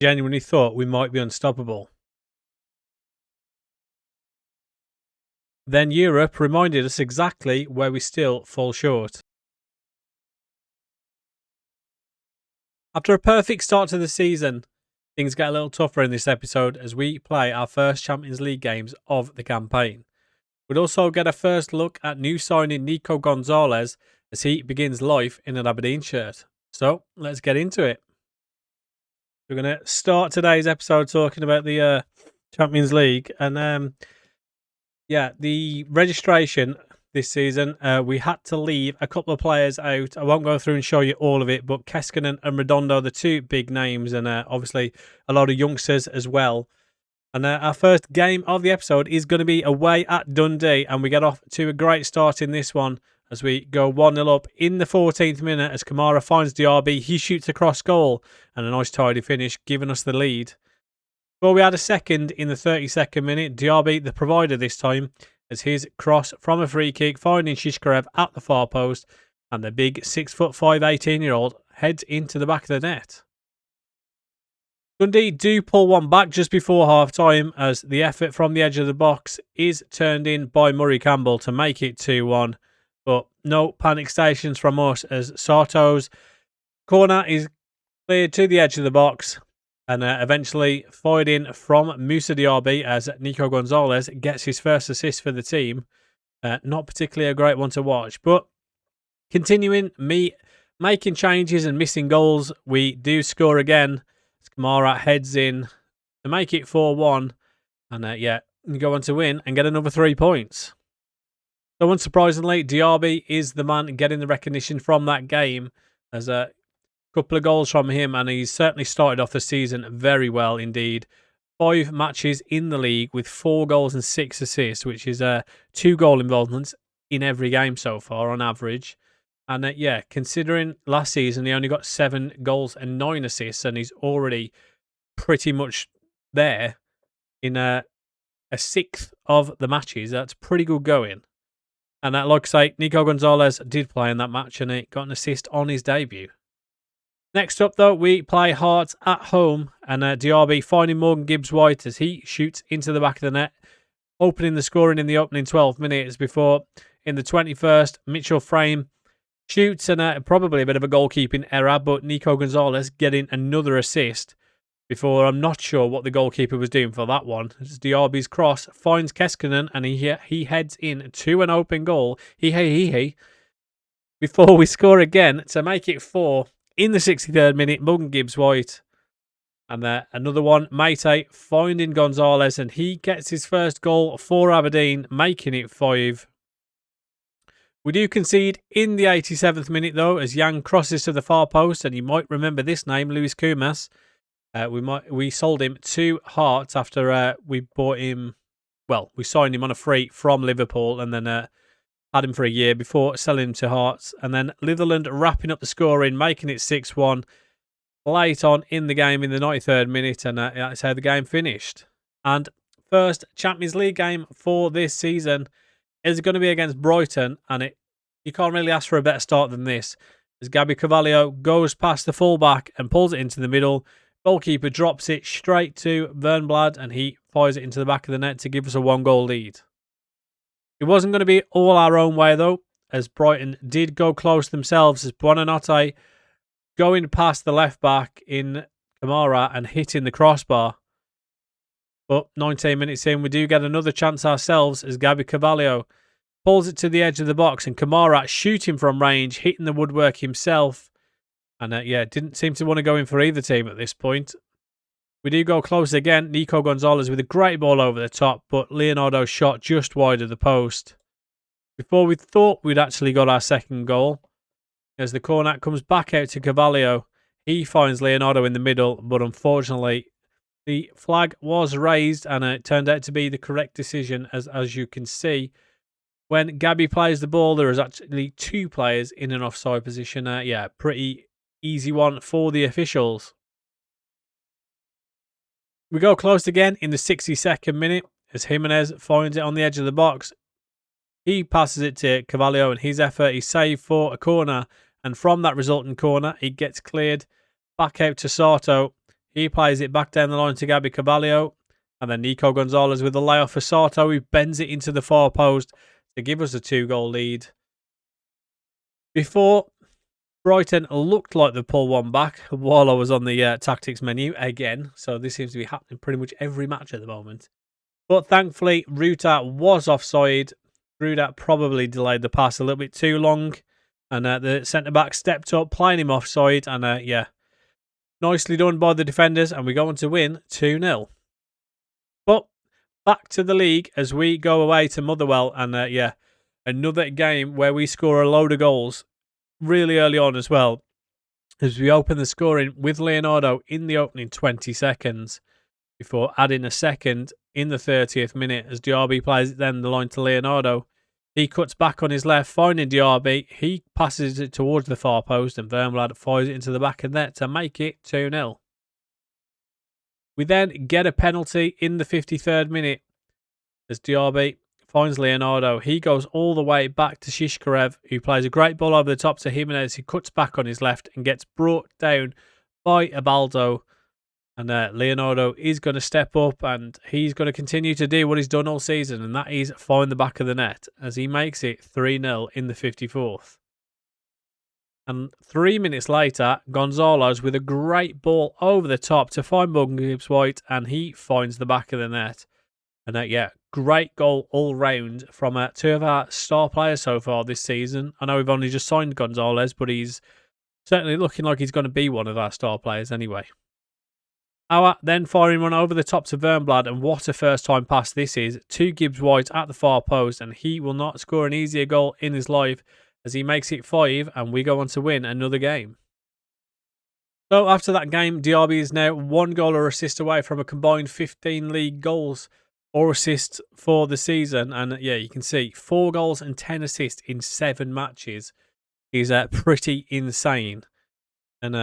Genuinely thought we might be unstoppable. Then Europe reminded us exactly where we still fall short. After a perfect start to the season, things get a little tougher in this episode as we play our first Champions League games of the campaign. We'd also get a first look at new signing Nico Gonzalez as he begins life in an Aberdeen shirt. So let's get into it. We're going to start today's episode talking about the Champions League. And the registration this season, we had to leave a couple of players out. I won't go through and show you all of it, but Keskinen and Redondo, the two big names, and obviously a lot of youngsters as well. And our first game of the episode is going to be away at Dundee, and we get off to a great start in this one as we go 1-0 up in the 14th minute as Kamara finds Diaby. He shoots across goal, and a nice tidy finish, giving us the lead. Well, we had a second in the 32nd minute. Diaby, the provider this time, as his cross from a free kick, finding Shishkarev at the far post, and the big 6'5", 18-year-old heads into the back of the net. Dundee do pull one back just before half-time as the effort from the edge of the box is turned in by Murray Campbell to make it 2-1. But no panic stations from us as Sarto's corner is cleared to the edge of the box and eventually fired in from Moussa Diaby as Nico Gonzalez gets his first assist for the team. Not particularly a great one to watch, but continuing me making changes and missing goals, we do score again. Kamara heads in to make it 4-1 and go on to win and get another 3 points. So unsurprisingly, Diaby is the man getting the recognition from that game. There's a couple of goals from him and he's certainly started off the season very well indeed. 5 matches in the league with 4 goals and 6 assists, which is 2 goal involvements in every game so far on average. And considering last season he only got 7 goals and 9 assists, and he's already pretty much there in a sixth of the matches. That's pretty good going. And like I say, Nico Gonzalez did play in that match and he got an assist on his debut. Next up, though, we play Hearts at home, and Diaby finding Morgan Gibbs-White as he shoots into the back of the net, opening the scoring in the opening 12 minutes before, in the 21st, Mitchell Frame shoots and probably a bit of a goalkeeping error, but Nico Gonzalez getting another assist before I'm not sure what the goalkeeper was doing for that one. As Diaby's cross finds Keskinen and he heads in to an open goal. Before we score again to make it 4 in the 63rd minute, Morgan Gibbs-White. And another one, Mate finding Gonzalez, and he gets his first goal for Aberdeen, making it 5. We do concede in the 87th minute, though, as Yang crosses to the far post, and you might remember this name, Luis Kumas. We sold him to Hearts after we bought him. Well, we signed him on a free from Liverpool, and then had him for a year before selling him to Hearts. And then Litherland wrapping up the scoring, making it 6-1 late on in the game in the 93rd minute, and that's how the game finished. And first Champions League game for this season is going to be against Brighton, and you can't really ask for a better start than this, as Gabby Carvalho goes past the fullback and pulls it into the middle. Goalkeeper drops it straight to Vernblad, and he fires it into the back of the net to give us a 1-goal lead. It wasn't going to be all our own way, though, as Brighton did go close themselves, as Buonanotte going past the left-back in Kamara and hitting the crossbar. But 19 minutes in, we do get another chance ourselves as Gabby Carvalho pulls it to the edge of the box, and Kamara shooting from range, hitting the woodwork himself. And didn't seem to want to go in for either team at this point. We do go close again. Nico Gonzalez with a great ball over the top, but Leonardo shot just wide of the post. Before we thought we'd actually got our second goal, as the corner comes back out to Carvalho. He finds Leonardo in the middle, but unfortunately the flag was raised, and it turned out to be the correct decision, as you can see. When Gabby plays the ball, there is actually 2 players in an offside position. Pretty easy one for the officials. We go close again in the 62nd minute as Jimenez finds it on the edge of the box. He passes it to Carvalho, and his effort is saved for a corner. And from that resulting corner, it gets cleared back out to Sarto. He plays it back down the line to Gabby Carvalho. And then Nico Gonzalez with the layoff for Sato, who bends it into the far post to give us a 2-goal lead. Before, Brighton looked like they pulled one back while I was on the tactics menu again. So this seems to be happening pretty much every match at the moment. But thankfully, Ruta was offside. Ruta probably delayed the pass a little bit too long. And the centre-back stepped up, playing him offside. And nicely done by the defenders. And we go on to win 2-0. But back to the league as we go away to Motherwell. And another game where we score a load of goals really early on as well, as we open the scoring with Leonardo in the opening 20 seconds before adding a second in the 30th minute as Diaby plays it then the line to Leonardo. He cuts back on his left, finding Diaby. He passes it towards the far post and Vermblad fires it into the back of net to make it 2-0. We then get a penalty in the 53rd minute as Diaby finds Leonardo. He goes all the way back to Shishkarev, who plays a great ball over the top to Jimenez. He cuts back on his left and gets brought down by Abaldo. And Leonardo is going to step up and he's going to continue to do what he's done all season, and that is find the back of the net as he makes it 3-0 in the 54th. And 3 minutes later, Gonzalez with a great ball over the top to find Morgan Gibbs-White, and he finds the back of the net. And great goal all round from two of our star players so far this season. I know we've only just signed Gonzalez, but he's certainly looking like he's going to be one of our star players anyway. Our then firing one over the top to Vermblad, and what a first time pass this is to Gibbs-White at the far post, and he will not score an easier goal in his life as he makes it 5 and we go on to win another game. So after that game, Diaby is now 1 goal or assist away from a combined 15 league goals or assists for the season, and you can see 4 goals and 10 assists in 7 matches is pretty insane. And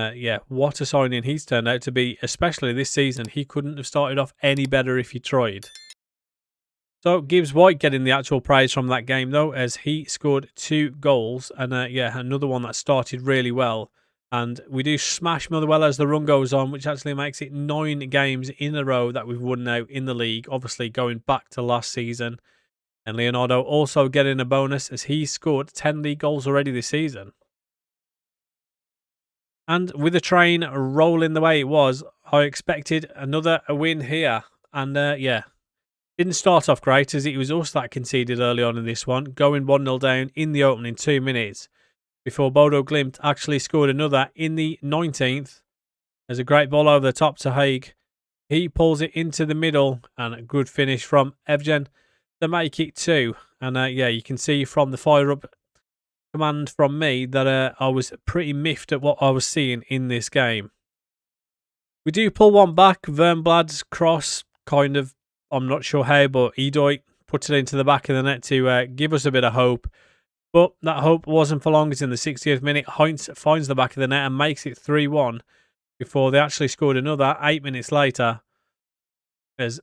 what a signing he's turned out to be, especially this season. He couldn't have started off any better if he tried. So Gibbs-White getting the actual praise from that game though, as he scored 2 goals. And another one that started really well. And we do smash Motherwell as the run goes on, which actually makes it 9 games in a row that we've won now in the league. Obviously going back to last season. And Leonardo also getting a bonus as he scored 10 league goals already this season. And with the train rolling the way it was, I expected another win here. And didn't start off great as it was us that conceded early on in this one, going 1-0 down in the opening 2 minutes before Bodo Glimt actually scored another in the 19th. There's a great ball over the top to Haig. He pulls it into the middle and a good finish from Evgen to make it 2. And you can see from the fire up command from me that I was pretty miffed at what I was seeing in this game. We do pull one back. Vermblad's cross, kind of, I'm not sure how, but Edoy puts it into the back of the net to give us a bit of hope. But that hope wasn't for long. It's in the 60th minute. Heinz finds the back of the net and makes it 3-1 before they actually scored another 8 minutes later. There's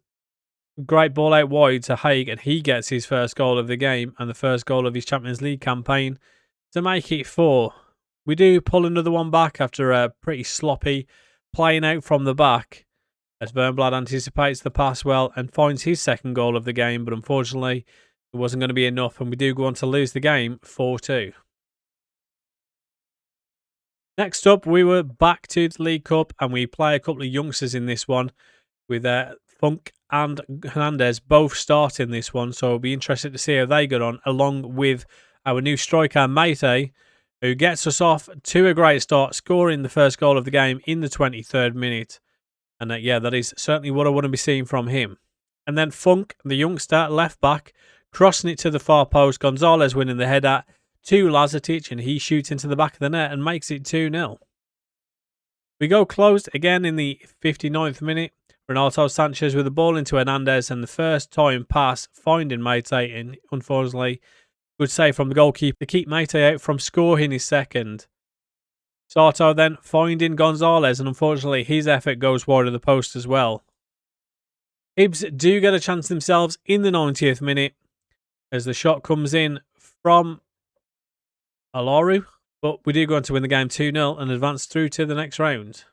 a great ball out wide to Haig, and he gets his first goal of the game and the first goal of his Champions League campaign to make it 4. We do pull another one back after a pretty sloppy playing out from the back as Vermblad anticipates the pass well and finds his second goal of the game, but unfortunately it wasn't going to be enough and we do go on to lose the game 4-2. Next up, we were back to the League Cup and we play a couple of youngsters in this one with Funk and Hernandez both starting this one, so I'll be interested to see how they get on, along with our new striker Mate, who gets us off to a great start, scoring the first goal of the game in the 23rd minute. And that is certainly what I want to be seeing from him. And then Funk, the youngster, left back, crossing it to the far post. Gonzalez winning the header to Lazatic, and he shoots into the back of the net and makes it 2-0. We go closed again in the 59th minute. Renato Sanchez with the ball into Hernandez, and the first time pass finding Mate, and unfortunately, good save from the goalkeeper to keep Mate out from scoring his second. Sato then finding Gonzalez, and unfortunately his effort goes wide of the post as well. Hibs do get a chance themselves in the 90th minute as the shot comes in from Alaru, but we do go on to win the game 2-0 and advance through to the next round.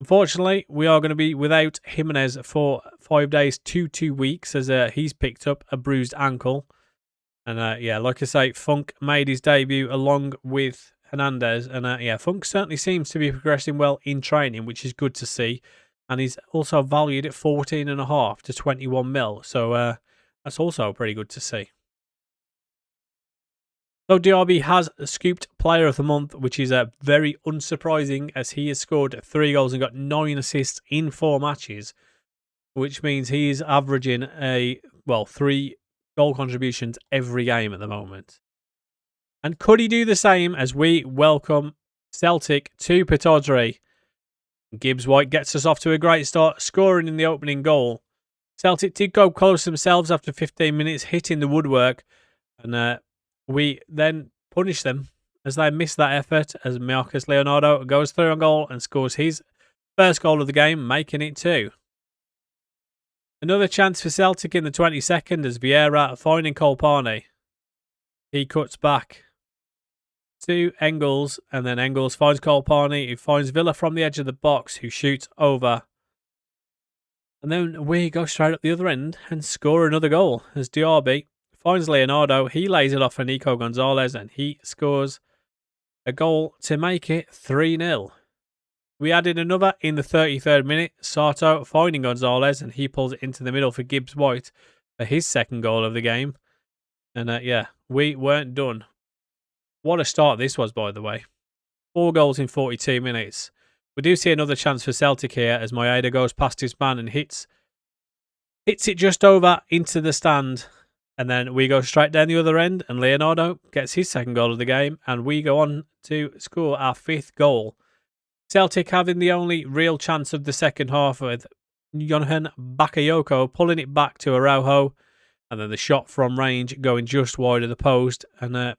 Unfortunately, we are going to be without Jimenez for 5 days to 2 weeks as he's picked up a bruised ankle. And yeah, like I say, Funk made his debut along with Hernandez. And yeah, Funk certainly seems to be progressing well in training, which is good to see. And he's also valued at 14.5 to 21 mil. So that's also pretty good to see. So Diaby has scooped Player of the Month, which is very unsurprising as he has scored 3 goals and got 9 assists in 4 matches, which means he's averaging 3 goal contributions every game at the moment. And could he do the same as we welcome Celtic to Pittodrie? Gibbs White gets us off to a great start, scoring in the opening goal. Celtic did go close themselves after 15 minutes, hitting the woodwork, and we then punish them as they miss that effort as Moussa Leonardo goes through on goal and scores his first goal of the game, making it 2. Another chance for Celtic in the 22nd as Vieira finding Kolpani. He cuts back to Engels, and then Engels finds Kolpani, who finds Villa from the edge of the box, who shoots over. And then we go straight up the other end and score another goal as Diaby finds Leonardo. He lays it off for Nico Gonzalez, and he scores a goal to make it 3-0. We added another in the 33rd minute. Sato finding Gonzalez, and he pulls it into the middle for Gibbs White for his second goal of the game. And yeah, we weren't done. What a start this was, by the way. 4 goals in 42 minutes. We do see another chance for Celtic here as Maeda goes past his man and hits it just over into the stand. And then we go straight down the other end, and Leonardo gets his second goal of the game, and we go on to score our 5th goal. Celtic having the only real chance of the second half with Johan Bakayoko pulling it back to Araujo, and then the shot from range going just wide of the post. And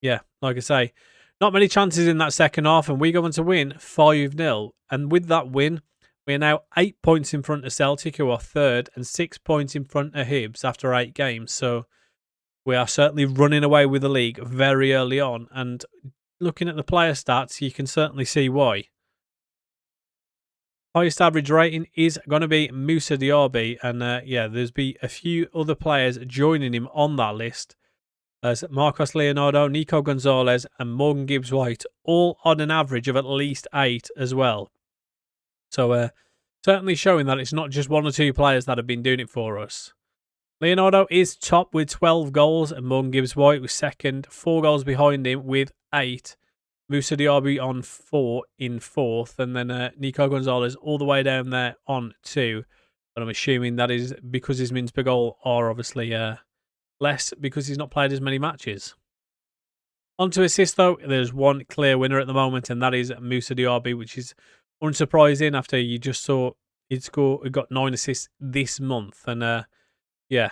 yeah, like I say, not many chances in that second half, and we go on to win 5-0. And with that win, we are now 8 points in front of Celtic, who are 3rd, and 6 points in front of Hibs after 8 games. So we are certainly running away with the league very early on, and looking at the player stats, you can certainly see why. Highest average rating is going to be Moussa Diaby, and yeah, there's be a few other players joining him on that list, as Marcos Leonardo, Nico Gonzalez, and Morgan Gibbs White, all on an average of at least 8 as well. So certainly showing that it's not just 1 or 2 players that have been doing it for us. Leonardo is top with 12 goals, and Morgan Gibbs White was second, 4 goals behind him with 8. Moussa Diaby on 4 in 4th, and then Nico Gonzalez all the way down there on 2. But I'm assuming that is because his mins per goal are obviously less because he's not played as many matches. On to assists though, there's one clear winner at the moment, and that is Moussa Diaby, which is unsurprising after you just saw he got 9 assists this month. And yeah,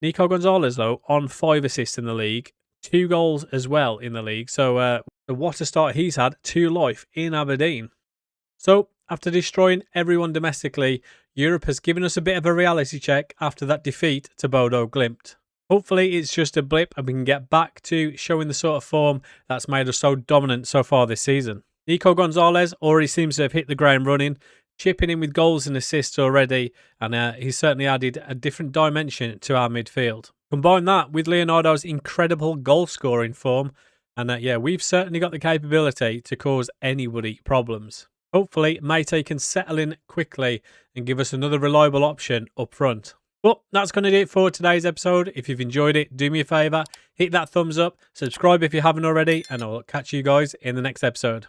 Nico Gonzalez though on 5 assists in the league, 2 goals as well in the league. So what a start he's had to life in Aberdeen. So after destroying everyone domestically, Europe has given us a bit of a reality check after that defeat to Bodo Glimt. Hopefully it's just a blip and we can get back to showing the sort of form that's made us so dominant so far this season. Nico Gonzalez already seems to have hit the ground running, chipping in with goals and assists already, and he's certainly added a different dimension to our midfield. Combine that with Leonardo's incredible goal scoring form, and yeah, we've certainly got the capability to cause anybody problems. Hopefully, Mate can settle in quickly and give us another reliable option up front. But that's going to do it for today's episode. If you've enjoyed it, do me a favour, hit that thumbs up, subscribe if you haven't already, and I'll catch you guys in the next episode.